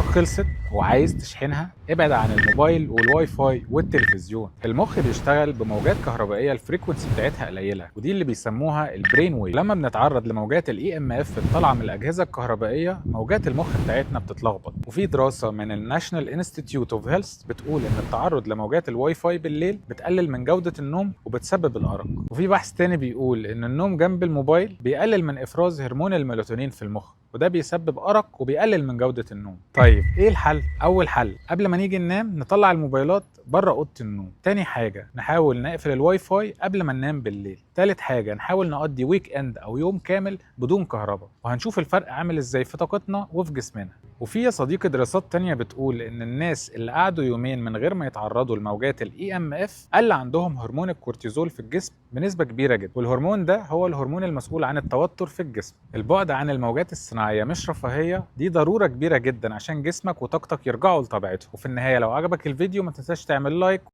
خلصت وعايز تشحنها، ابعد عن الموبايل والواي فاي والتلفزيون. المخ بيشتغل بموجات كهربائيه الفريكونسي بتاعتها قليله، ودي اللي بيسموها البرين ويف. لما بنتعرض لموجات الاي ام اف الطالعه من الاجهزه الكهربائيه، موجات المخ بتاعتنا بتتلخبط. وفي دراسه من الناشونال انستيتيوت اوف هيلث بتقول ان التعرض لموجات الواي فاي بالليل بتقلل من جوده النوم وبتسبب الارق. وفي بحث تاني بيقول ان النوم جنب الموبايل بيقلل من افراز هرمون الميلاتونين في المخ، وده بيسبب أرق وبيقلل من جودة النوم. طيب إيه الحل؟ أول حل، قبل ما نيجي ننام نطلع الموبايلات بره أوضة النوم. تاني حاجة، نحاول نقفل الواي فاي قبل ما ننام بالليل. تالت حاجة، نحاول نقضي ويك اند أو يوم كامل بدون كهرباء، وهنشوف الفرق عامل إزاي في طاقتنا وفي جسمنا. وفي يا صديقي دراسات تانية بتقول إن الناس اللي قعدوا يومين من غير ما يتعرضوا لموجات الاي ام اف قل عندهم هرمون الكورتيزول في الجسم بنسبة كبيرة جدا، والهرمون ده هو الهرمون المسؤول عن التوتر في الجسم. البعد عن الموجات الصناعية مش رفاهية، دي ضرورة كبيرة جدا عشان جسمك وطاقتك يرجعوا لطبيعتهم. وفي النهاية لو عجبك الفيديو ما تنساش تعمل لايك